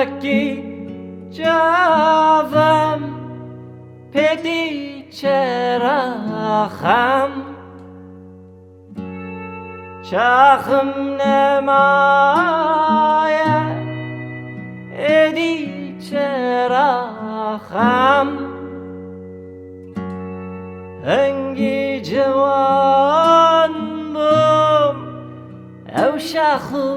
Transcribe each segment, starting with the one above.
Ronakî Çavêm pêtî çiraxem Çaxim nemaye çiraxem Hingî cîwan bûm ew şaxu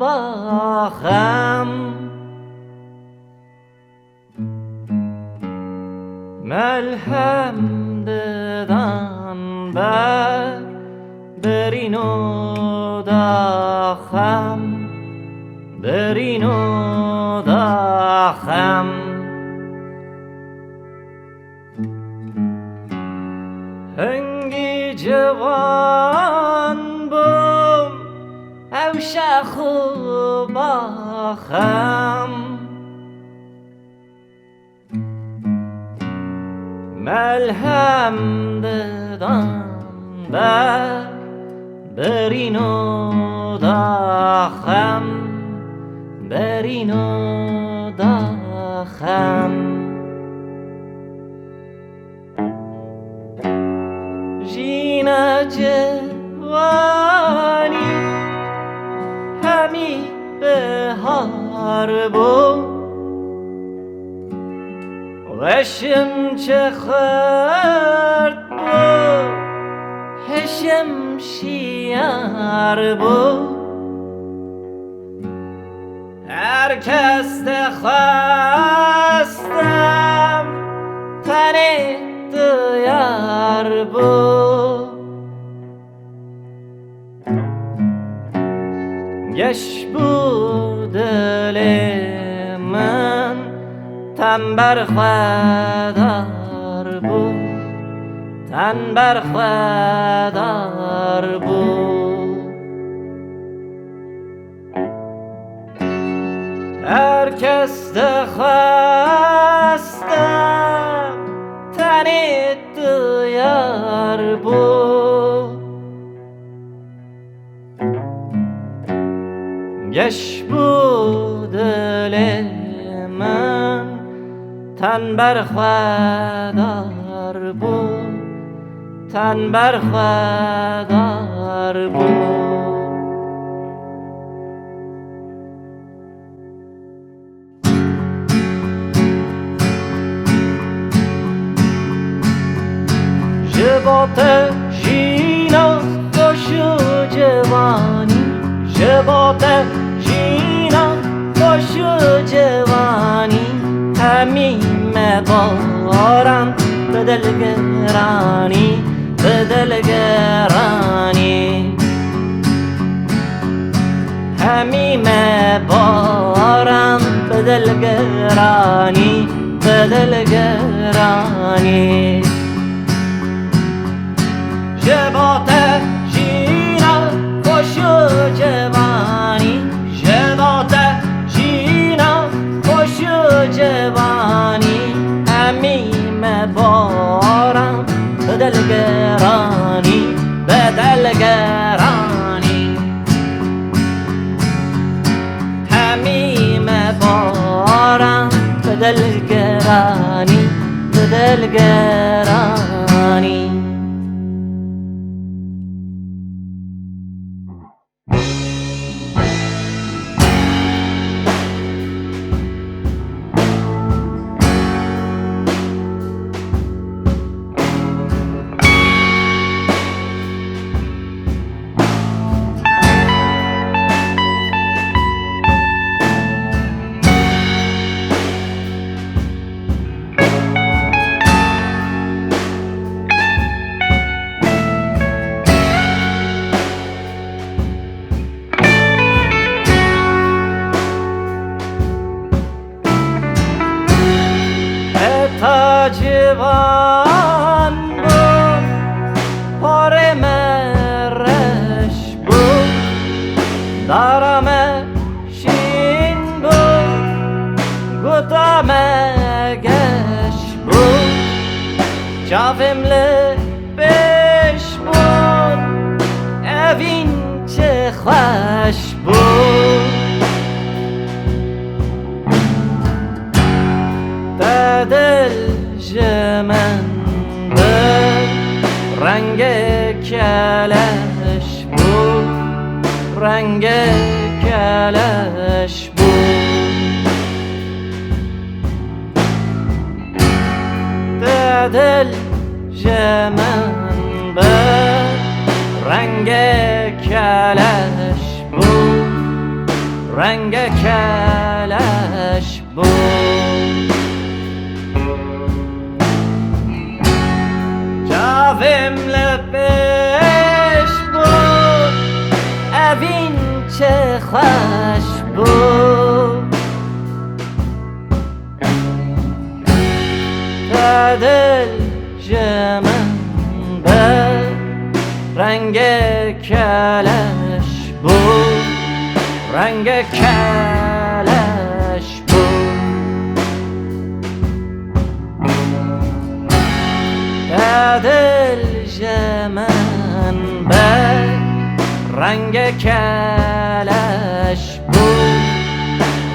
baxem Melhem didan birîn û daxem birîn û daxem Hingî cîwan bûm ew şaxu baxem Melhem didan birîn û daxem birîn û daxem Jîna ciwanî Hemî bihar bû Weşim xurt bû hişim şîyar bû Herkes dixwestim tenê diyar bû Geş bû dilê min tenber xwedar bû tenber xwedar bû Herkes dixwestim tenê diyar bû Geş bû dilê min tenber xwedar bû tenber xwedar bû Ji bo te Jîna xweş û ciwanî Ji bo te Jîna xweş û ciwanî Hemî me baran bi dilgeranî bi dilgeranî Hemî me baran bi dilgeranî bi dilgeranî Ji bo te Jîna xweş û ciwanî Ji bo te Jîna xweş û ciwanî Hemî me baran bi dilgeranî bi dilgeranî Hemî me baran bi dilgeranî bi dilgeranî Cîwan bûm porê me reş bû dara me şîn bû guta me geş bû Çavêm li pêş bûn evîn çi xweş bû من به رنگ کلش بود، رنگ کلش بود. دل من به رنگ کلش بود، رنگ کلش بود. چاویم لپش بود، اوین چه خوش بود. دل من به رنگ کلش بود، رنگ کلش بود. دل من به رنگ کلش بود،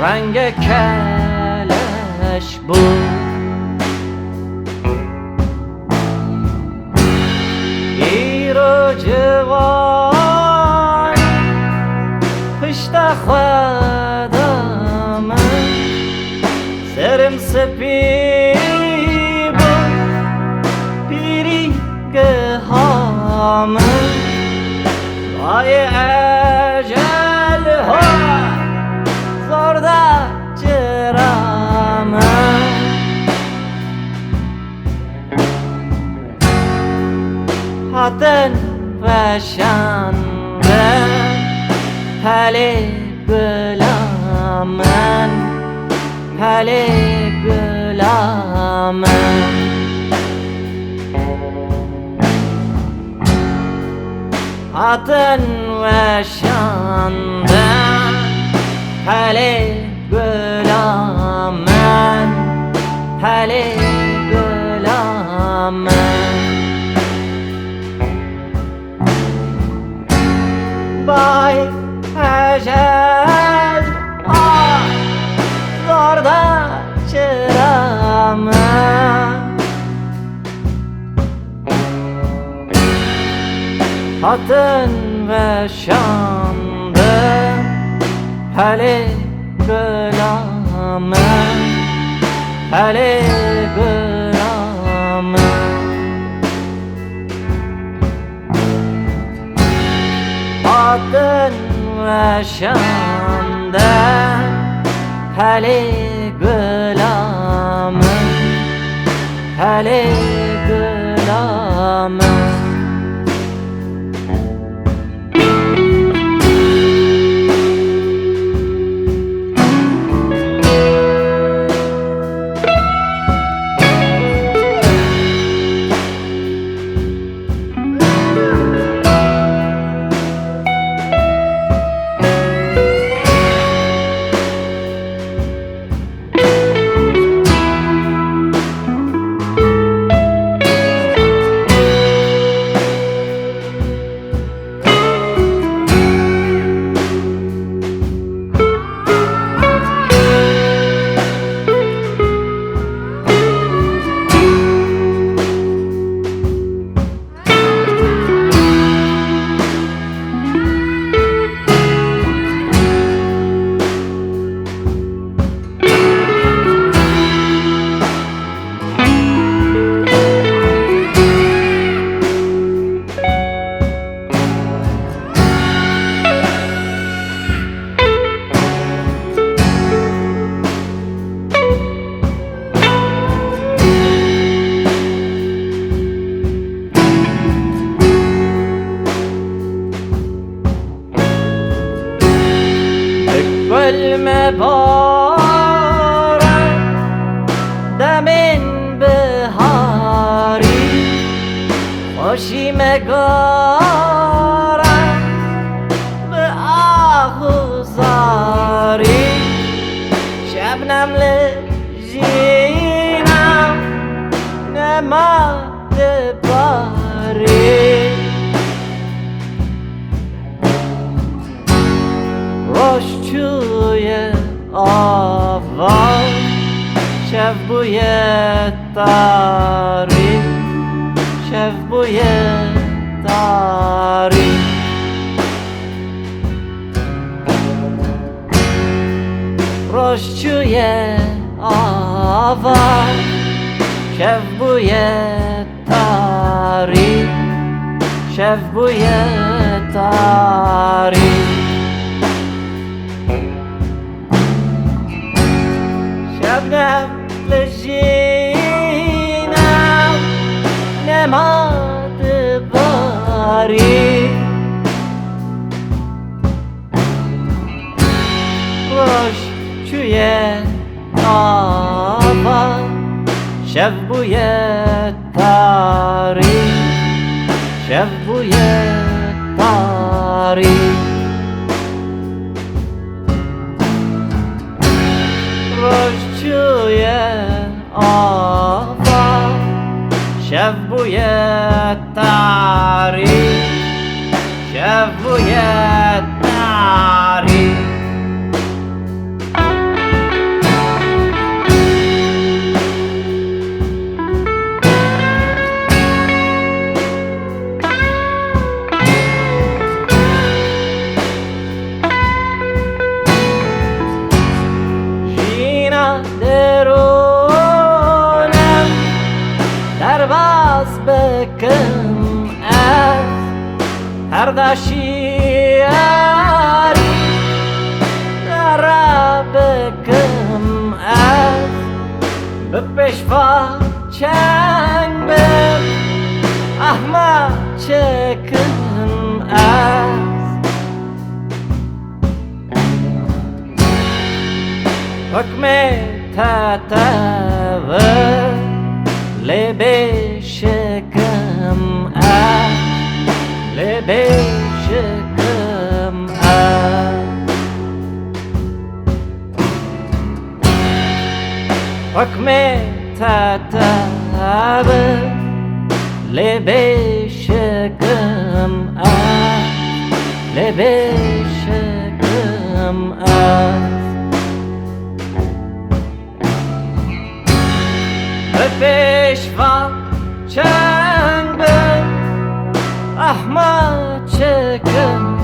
رنگ کلش بود. جوان پشت خودم سرم سپی بود، پیری گهام لای اجل ها زرده چرام. هاتن وشاندن هلی گلامن، هلی گلامن. هاتن وشاندن هلی گلامن، هلی گلامن. بای اجل زرده چرام. هاتن و شانده هلی گلامن، هلی گلامن. هاتن و شانده هلی گلامن، هلی گلامن. وشیم گارم به آهوزاری شبنم لجینم نماده باری روشچوی آواز شب بوی تاری شب بوی تاری روشچوی آوا شب بوی تاری شب بوی تاری شبنم لجینا نماد باری روش چوی آوا شب بوی تاری شب بوی تاری روش چوی آوا شب بوی تاری شب بوی تاری درونم در باز بکم از هر دشیاری در بکم از به پیشوا چنگ بم احمد چکم از حکم تتوه لبه شکم لبه شکم حکم تتوه لبه شکم لبه شکم پیشوا چنگ بم احمد چکم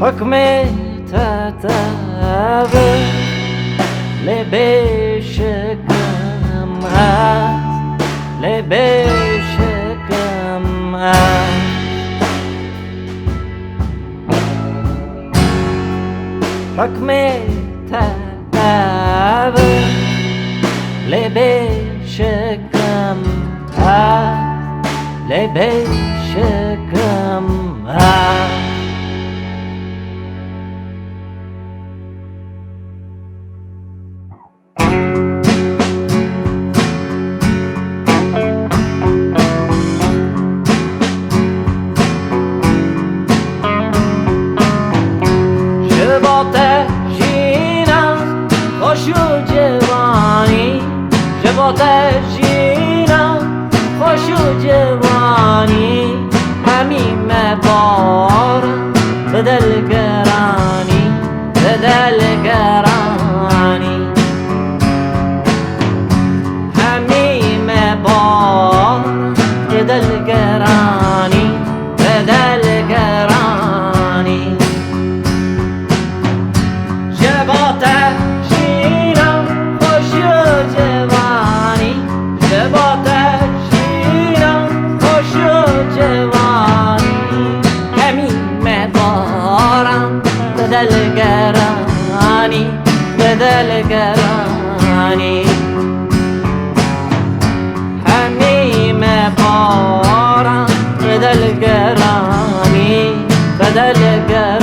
حکم تتوه لبه شکم لبه شکم حکم تتوه لبه شکم لبه شکم جîنا خوش و جوانی همی مبار به دلگرانی به دلگرانی همی مبار به دلگرانی به دلگرانی شبات جîنا خوش و جوانی شبات جîنا خوش و جوانی همی مبارم به دلگرانی به دلگرانی همی مبارم به دلگرانی به دلگرانی